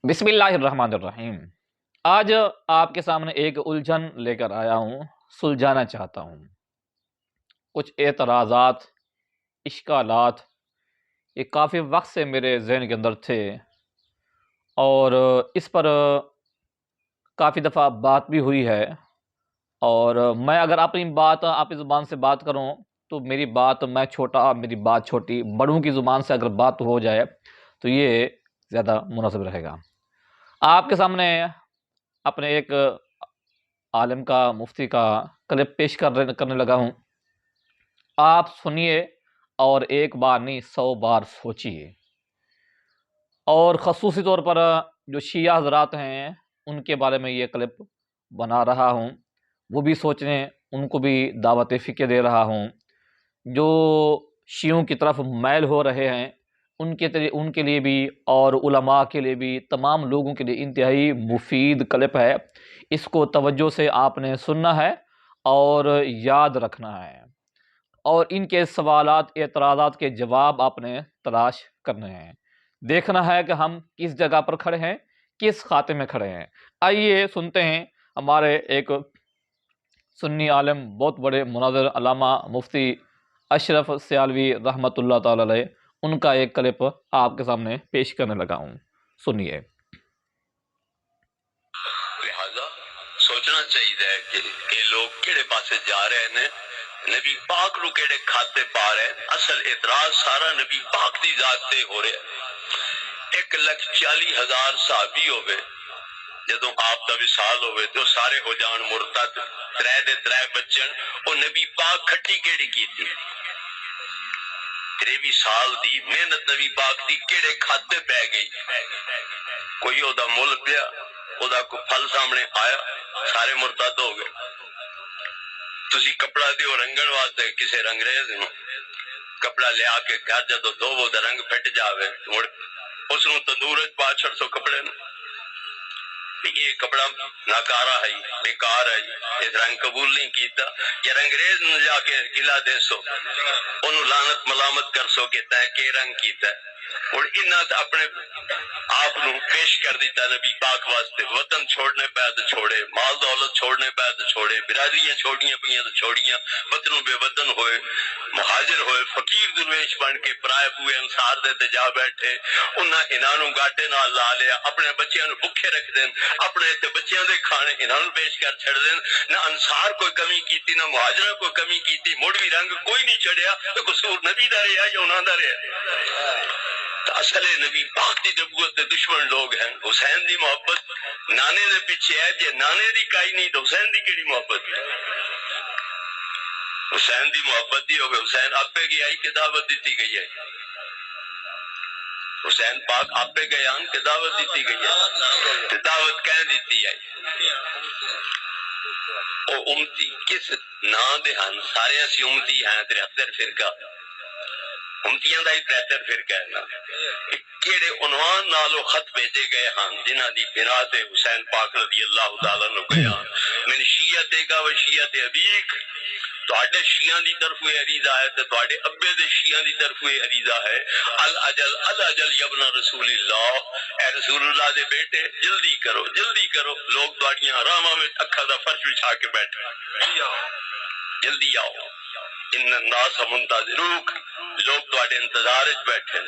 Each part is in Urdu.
بسم اللہ الرحمن الرحیم۔ آج آپ کے سامنے ایک الجھن لے کر آیا ہوں، سلجھانا چاہتا ہوں۔ کچھ اعتراضات، اشکالات یہ کافی وقت سے میرے ذہن کے اندر تھے اور اس پر کافی دفعہ بات بھی ہوئی ہے، اور میں اگر اپنی زبان سے بات کروں تو میری بات میری بات چھوٹی، بڑوں کی زبان سے اگر بات ہو جائے تو یہ زیادہ مناسب رہے گا۔ آپ کے سامنے اپنے ایک عالم کا، مفتی کا کلپ پیش کرنے لگا ہوں۔ آپ سنیے اور ایک بار نہیں 100 بار سوچیے، اور خصوصی طور پر جو شیعہ حضرات ہیں ان کے بارے میں یہ کلپ بنا رہا ہوں، وہ بھی سوچیں، ان کو بھی دعوت فکر دے رہا ہوں۔ جو شیعوں کی طرف میل ہو رہے ہیں ان کے لیے بھی اور علماء کے لیے بھی، تمام لوگوں کے لیے انتہائی مفید کلپ ہے۔ اس کو توجہ سے آپ نے سننا ہے اور یاد رکھنا ہے، اور ان کے سوالات، اعتراضات کے جواب آپ نے تلاش کرنے ہیں۔ دیکھنا ہے کہ ہم کس جگہ پر کھڑے ہیں، کس خاتے میں کھڑے ہیں۔ آئیے سنتے ہیں ہمارے ایک سنی عالم، بہت بڑے مناظر، علامہ مفتی اشرف سیالوی رحمۃ اللہ تعالی علیہ، ان کا ایک کلپ آپ کے سامنے پیش کرنے لگا ہوں، سنیے۔ لہذا سوچنا چاہیے کہ یہ لوگ کیڑے پاسے جا رہے ہیں، نبی پاک نو کیڑے کھاتے پا رہے ہیں۔ اصل اعتراض سارا نبی پاک دی ذات تے ہو رہا ہے۔ 1,40,000 صحابی ہوئے، جدوں آپ دا وصال ہوئے تو سارے ہو جان مرتد، ترے دے ترے بچن، او نبی پاک کھٹی کیڑی کیتی؟ 23 سال دی محنت نبی پاک دی کیڑے کھاتے پہ گئی؟ کوئی او دا مل پیا، او دا کو پھل سامنے آیا، سارے مرتد ہو گئے۔ تسی کپڑا دیو رنگن واسطے کسے رنگریز نو، کپڑا لیا کے گھر جدو دو وہ دا رنگ پھٹ جاوے اس نو تندورج پا چھڑ سو کپڑے نو، یہ کپڑا ناکارا ہے، بیکار ہے، اس رنگ قبول نہیں کیتا، یا رنگریز نو جا کے گلا دے سو، انہوں لعنت ملامت کر سو کہ تے کے رنگ کیتا ہے۔ اور انہاں اپنے آپ نو پیش کر دیتا نبی پاک واسطے، وطن چھوڑنے پہ تو چھوڑے، مال دولت چھوڑنے پہ تو چھوڑے، برادریاں چھوڑیاں پہ تو چھوڑیاں، وطنوں بے وطن ہوئے، مہاجر ہوئے، فقیر درویش بن کے پرائے بوئے انصار دے تے جا بیٹھے، انہاں انہاں نو گاٹے نال لا لیا، اپنے بچیاں نو بھکھے رکھ دین، اپنے تے بچیاں دے کھانے انہاں نو پیش کر چھڑ دین۔ نہ انصار کوئی کمی کیتی، نہ مہاجرہ کوئی کمی کیتی، مڑ بھی رنگ کوئی نہیں چڑھیا، تو قصور نبی دا رہا یا انہاں دا رہا؟ تو اصل نبی پاک دی نبوت دے دشمن لوگ ہیں۔ حسین دی محبت نانے دے پیچھے ہے، جے نانے دی کائی نہیں تو حسین دی کیڑی محبت ہے؟ حسین دی محبت دی ہوگی، حسین آپے گئی آئی کہ دعوت دیتی گئی ہے؟ حسین پاک آپے گئے آن کہ دعوت دیتی گئی ہے؟ کہ دعوت کہہ دیتی ہے؟ او امتی کس نا دے ہن؟ سارے اسی امتی ہیں، 73 فرقہ امتیاں دا ہی 73 فرقہ ہے نا۔ کیڑے عنوان نالو خط بھیجے گئے ہن جنہاں دی بنا تے حسین پاک رضی اللہ تعالیٰ نو گیا من شیعت کا و شیعت ابیک، تواڈے شیعہ دی طرف یہ عریضہ ہے تے تواڈے ابے دے شیعہ دی طرف یہ عریضہ ہے، الاجل الاجل یبن رسول اللہ، اے رسول اللہ دے بیٹے جلدی کرو جلدی کرو، لوگ تواڈیاں آراماں میں اکھاں دا فرش بچھا کے بیٹھے، جلدی آؤ، ان الناس منتظروک، لوگ تواڈے انتظار وچ بیٹھے،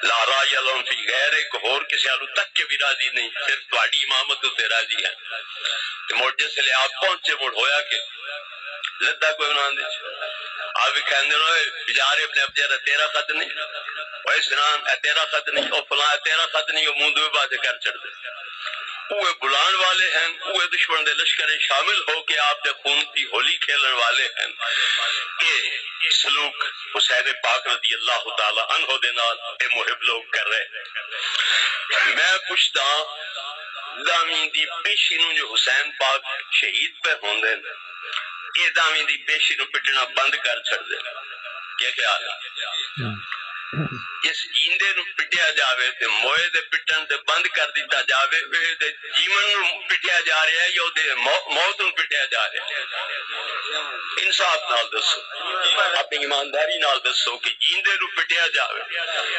لا رائے لهم فی غیرک، ہور کسی آلو تک کے بھی راضی نہیں، صرف تواڈی امامت تے راضی ہیں۔ تے مڑ جس لے آپ پہنچے مڑ ہویا کہ لدا کوئی بنا دے آپ بھی کہندے ہوئے بجار ابن ابجر تیرا خط نہیں، اوے سنان اے تیرا خط نہیں، او فلاں تیرا خط نہیں، او منہ دوے پاسے کر چھڑ دے۔ اوے بلان والے ہیں، اوے دشمن دے لشکر شامل ہو کے آپ دے خون دی ہولی کھیلن والے ہیں۔ اے سلوک حسین پاک رضی اللہ تعالی عنہ دے نال اے محب لوگ کر رہے ہیں۔ میں پوچھتا دامی دی پیشی نو جو حسین پاک شہید پہ ہوندے اے دامی دی پیشی نو پٹنا بند کر چھڑ دے، کیا خیال ہے؟ جس جیندے نو پٹیا جاوے تے موئے دے پٹن تے بند کر دیتا جاوے، تے جیون نو پٹیا جا رہا ہے یا دے موت نو پٹیا جا رہا ہے؟ انصاف نال دسو اپنی ایمانداری نال دسو کہ جیندے نو پٹیا جاوے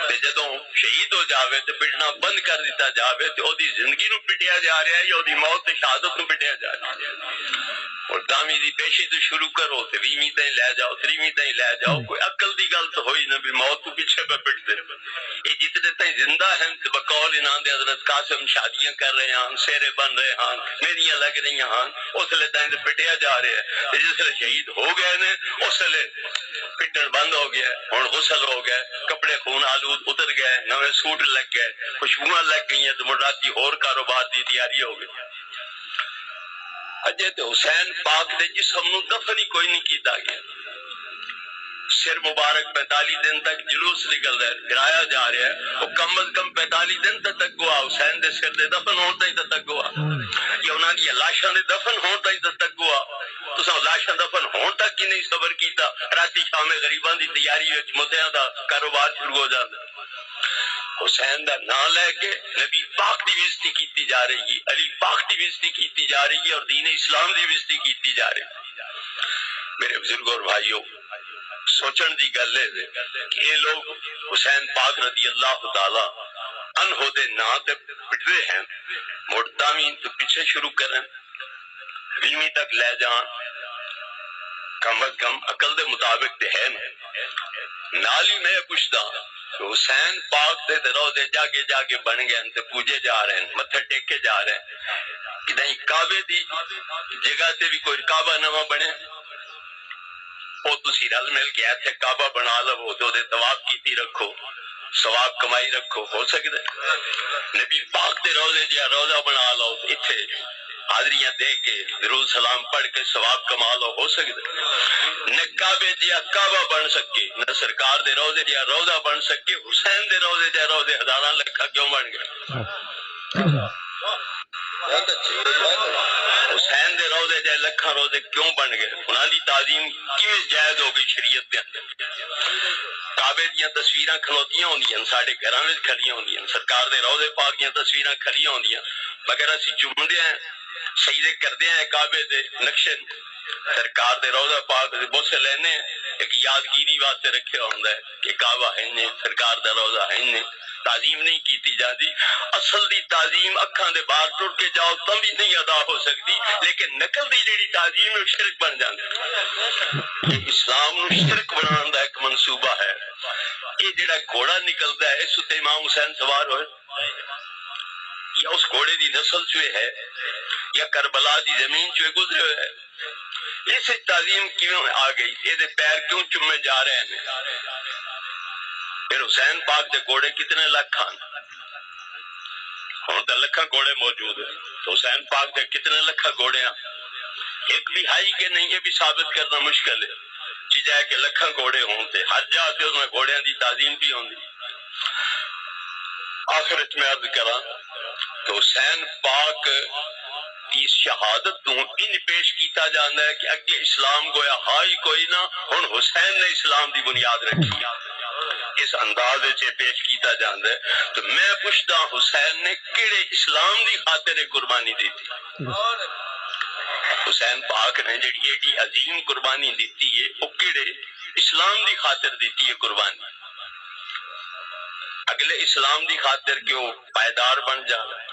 تے جدوں شہید ہو جاوے تے پٹنا بند کر دیتا جاوے تے او دی زندگی نو پٹیا جا رہا ہے یا او دی موت تے شہادت نو پٹیا جا رہا ہے اور دامی دی پیشی تو شروع کرو تے 20ویں تائیں لے جاؤ 30ویں تائیں لے جاؤ کوئی عقل دی گل تو ہوئی نہ بھی موت تو پیچھے پہ پٹ دے یہ جتنے تائیں زندہ ہیں تے بقول انہاں دے حضرت قاسم شادیاں کر رہے ہیں سیرے بن رہے ہیں میریاں لگ رہی ہیں اس لئے تائیں تے پٹیا جا رہے ہیں تے جس لئے شہید ہو گئے نے اس لئے پٹن بند ہو گیا ہن غسل ہو گئے کپڑے خون آلود اتر گئے نوے سوٹ لگ گئے خوشبوئاں لگ گئی ہیں تو مراتی اور کاروبار دی تیاری ہو گئی اجے تے حسین پاک دے جسم نو دفن ہی کوئی نہیں کیتا گیا سر مبارک 45 دن تک جلوس نکل رہا ہے گرایا جا رہا ہے وہ کم از کم 45 دن تک گوا حسین دے سر دے دفن ہون تک گوا یا انہاں دی لاشاں دے دفن ہون تک گوا تساں لاشاں دفن ہون تک کی نہیں صبر کیتا راتی شام غریباں دی تیاری وچ مدیاں دا کاروبار شروع ہو جاندا حسین دا نام لے کے نبی پاک دی بےزتی کیتی جا رہی ہے علی پاک دی بےزتی کیتی جا رہی ہے اور دین اسلام دی بےزتی کیتی جا رہی ہے میرے بزرگوں اور بھائیوں سوچن دی گل ہے کہ یہ لوگ حسین پاک رضی اللہ تعالی عنہ دے نام تے پٹدے ہیں مردامی تو پیچھے شروع کریں 20ویں تک لے جان کم از کم عقل دے مطابق تے ہے نال ہی میں پوچھتا حسین پاک دے روزے جاگے بن گئے تے پوجے جا رہے ہیں متھے ٹیکے جا رہے ہیں کہ نہیں کعبے دی جگہ تے بھی کوئی کعبہ نواں بنے او تسی رل مل کے ایتھے کعبہ بنا لو تو دے طواف کیتی رکھو ثواب کمائی رکھو ہو سکتا ہے نبی پاک دے روزے جا روزہ بنا لو ایتھے حاضریاں دے کے درود سلام پڑھ کے ثواب کما لو ہو سکتا نہ کعبے جیا کعبہ بن سکے نہ سرکار دے روزے جیا روزہ بن سکے حسین دے روزے جیا روزے ہزاراں لکھا کیوں بن گئے حسین دے روزے جائے لکھاں روزے کیوں بن گئے انہاں دی تعظیم کیوں جائز ہو گئی شریعت دے اندر کعبے دیاں تصویراں کھلوتیاں ہوندیاں ساڈے گھراں وچ کھڑیاں ہوندیاں سرکار دے روزے پاک دیاں تصویراں کھڑیاں ہوندیاں مگر اسی چومدے ہیں سجدے کردے ہیں کعبے دے نقشے سرکار دے روزہ پاک دے بوسے لینے ایک یادگیری واسطے رکھے ہوندا ہے کہ کعبہ ہے نے سرکار دا روزہ ہے نے تعظیم نہیں کیتی جاتی اصل دی تعظیم اکھاں دے باہر ٹر کے جاؤ تم بھی نہیں ادا ہو سکتی لیکن نقل دی جڑی تعظیم ہے شرک بن جاندی ہے اسلام نو شرک بنان دا ایک منصوبہ ہے یہ جڑا گھوڑا نکلدا ہے اس تے امام حسین سوار ہوئے یا اس گھوڑے دی نسل چوئے ہے یا کربلا دی زمین چوئے گزرے ہوئے ہے اس تعظیم کیوں آ گئی یہ دے پیر کیوں چمے جا رہے ہیں پھر حسین پاک دے گھوڑے کتنے لاکھ ہیں ہوں تو لکھاں گھوڑے موجود ہیں تو حسین پاک دے کتنے لکھاں گھوڑے ہیں ایک بھی ہائی کہ نہیں یہ بھی ثابت کرنا مشکل ہے چی جائے کہ لکھاں گھوڑے ہوں تے ہر جا سے اس میں گھوڑیاں دی تعظیم بھی ہوں دی آخرت میں عرض کرا تو حسین پاک کی شہادت تو ان پیش کیتا جانا ہے کہ اگے اسلام گویا ہائی کوئی نہ ہن حسین نے اسلام دی بنیاد رکھی اس انداز سے پیش کیتا جانا ہے تو میں پوچھتا حسین نے کیڑے اسلام دی خاطر قربانی دی تھی حسین پاک نے جڑی ایڈی عظیم قربانی دیتی ہے وہ کیڑے اسلام دی خاطر دیتی ہے قربانی اگلے اسلام دی خاطر کہ وہ پائیدار بن جائے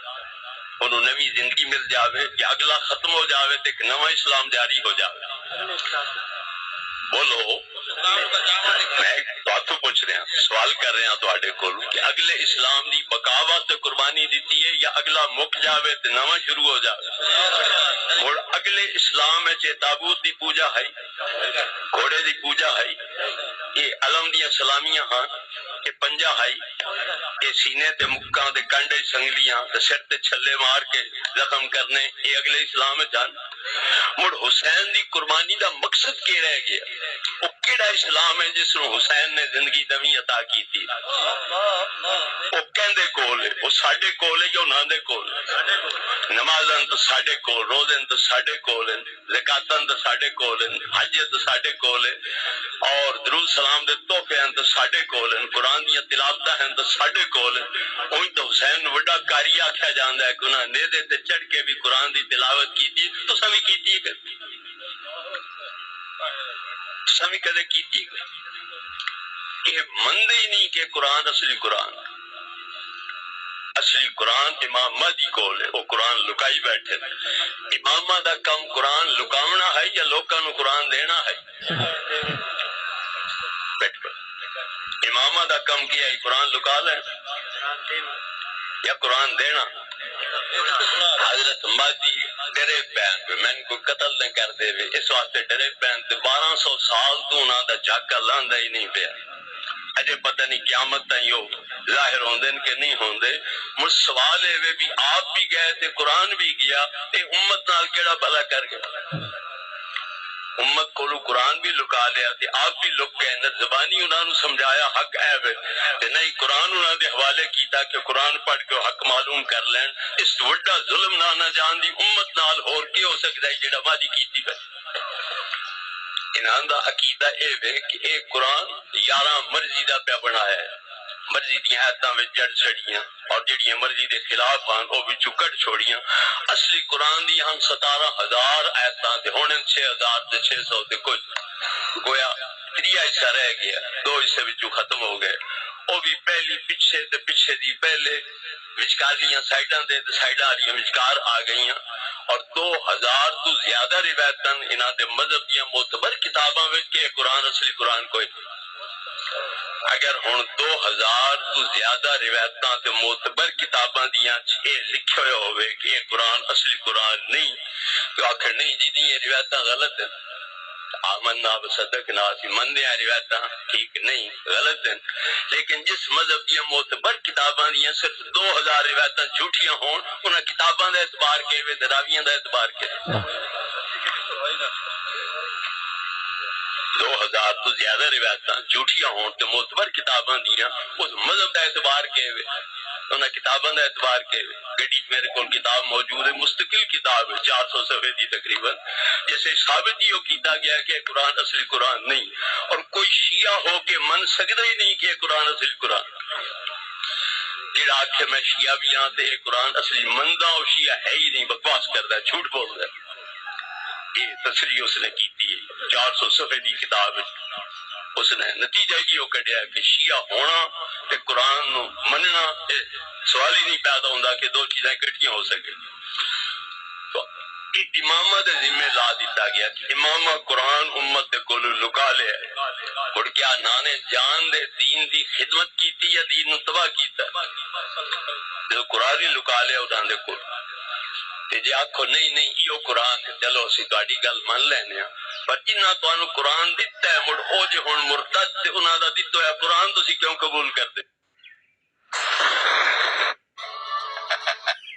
انہوں نوی زندگی مل جاوے کہ اگلا ختم ہو جاوے تو ایک نواں اسلام جاری ہو جاوے بولو میں باتوں پوچھ رہا ہوں سوال کر رہا ہوں تواڈے کول کہ اگلے اسلام دی بقا واسطے قربانی دیتی ہے یا اگلا مک جاوے تو نواں شروع ہو جاوے اور اگلے اسلام وچ تابوت دی پوجا ہے گھوڑے دی پوجا ہے یہ علم دیاں سلامیاں ہاں یہ پنجا ہے یہ سینے تے مکاں تے کنڈے سنگلیاں تے سر تے چھلے مار کے زخم کرنے یہ اگلے اسلام جان مڑ حسین دی قربانی دا مقصد کی رہ گیا وہ کیڑا اسلام ہے جس نو حسین نے زندگی نویں عطا کی تھی وہ کہندے کول ہے وہ ساڈے کول ہے یا انہاں دے کول نمازاں تو ساڈے کول روزے تو ساڈے کول ہیں زکاتاں تو ساڈے کول ہیں حج تو ساڈے کول ہے اور درود سلام دے تحفے ہیں تو ساڈے کول ہیں قرآن دی تلاوتاں ہیں تو ساڈے کول ہیں اوہی تو حسین وڈا کاری آکھیا جاندا ہے کہ انہاں نیزے تے چڑھ کے بھی قرآن دی تلاوت کیتی تساں بھی کیتی ہے سمی کدے کیتی کہ مندے ہی نہیں کہ قرآن اصلی قرآن اصلی قرآن امام مہدی کول ہے، وہ قرآن لکائی بیٹھے۔ امامہ دا کم قرآن لکاونا ہے یا لوکاں نو قرآن دینا ہے؟ بیٹھ کر امامہ دا کم کیا ہے، قرآن لکا لیں یا قرآن دینا؟ حضرت مہدی ڈرے پین پہ میں کو قتل نہ کر دے وے، اس واسطے ڈرے پین تے 1200 سال تو انہاں دا جھاکا لاندا ہی نہیں پیا۔ اجے پتہ نہیں قیامت تائیں یو ظاہر ہوندے کہ نہیں ہوندے۔ مجھ سوال ہے بھی آپ بھی گئے تے قرآن بھی گیا، اے امت نال کیڑا بھلا کر گیا؟ امت کولو قرآن بھی لکا لیا تے آپ بھی لک گئے، نہ زبانی انہاں نو سمجھایا حق ہے وے تے نہیں قرآن انہاں دے حوالے کیتا کہ قرآن پڑھ کے حق معلوم کر لین۔ اس وڈا ظلم نہ جان دی امت نال ہور کی ہو سکدا ہے جڑا مادی کیتی پے؟ انہاں دا عقیدہ اے وے کہ اے قرآن 11 مرضی دا پیا بنایا ہے، مرضی دی آیتاں وچ جڑ چھڑیاں اور جڑیاں مرضی دے خلاف ہن او وچوں کٹ چھوڑیاں۔ اصلی قرآن دی ہن 17,000 آیتاں تے ہن 6,000 تے 600 تے کچھ گویا 3 حصہ رہ گیا، 2 حصے وچوں ختم ہو گئے۔ او بھی پہلی پیچھے تے پیچھے دی پہلے وچکارلیاں سائیڈاں دے تے سائیڈاں والیاں وچکار آ گئیاں، اور 2000 تو زیادہ روایتاں انہاں دے مذہب دیاں معتبر کتاباں وچ کہ قرآن اصلی قرآن کوئی نہیں۔ اگر ہن 2000 تو زیادہ روایتاں تے معتبر کتاباں دیاں اے لکھے ہوئے ہوئے کہ یہ قرآن اصلی قرآن نہیں، تو آخر نہیں جی یہ روایتاں غلط ہیں، آمنا بصدقنا سی مندے ہیں روایتاں ٹھیک نہیں غلط ہیں، لیکن جس مذہب دیاں معتبر کتاباں دیاں صرف 2000 روایتاں جھوٹیاں ہون، انہاں کتاباں دا اعتبار کے وے دراویاں دا اعتبار کے 2000 تو زیادہ روایتاں جھوٹیاں ہون تے معتبر کتاباں دیاں اس مذہب دا اعتبار کے وے، انہاں کتاباں دا اعتبار کے وے۔ گڈی میرے کول کتاب موجود ہے، مستقل کتاب ہے 400 صفحے دی تقریباً، جیسے ثابت ہی کیتا گیا کہ قرآن اصلی قرآن نہیں، اور کوئی شیعہ ہو کے من سکتا ہی نہیں کہ قرآن اصلی قرآن۔ جڑا آکھے میں شیعہ بھی ہاں تے قرآن اصلی مندا اور شیعہ ہے ہی نہیں، بکواس کردا ہے، جھوٹ بولدا ہے۔ یہ تصریح اس نے کیتی ہے 400 صفحے دی کتاب، اس نے نتیجہ یہ کڈیا کہ شیعہ ہونا تے قرآن نو مننا سوال ہی نہیں پیدا ہوندا کہ دو چیزیں اکٹھیاں ہو سکے۔ تو امامہ دے ذمہ لا دیتا گیا کہ امامہ قرآن امت دے کولو لکا لیا ہے، اور کیا نانے جان دے دین دی خدمت کیتی یا دین نو تباہ کیتا ہے؟ جو قرآن ہی لکا لیا انہاں دے کول تے جے آکھو نہیں ایو قرآن ہے، چلو اسی تہاڈی گل من لینے ہاں، پر جنہاں تانوں قرآن دتا ہے مڑ او جے ہن مرتد تے انہاں دا دتا ہوا قرآن تسی کیوں قبول کردے؟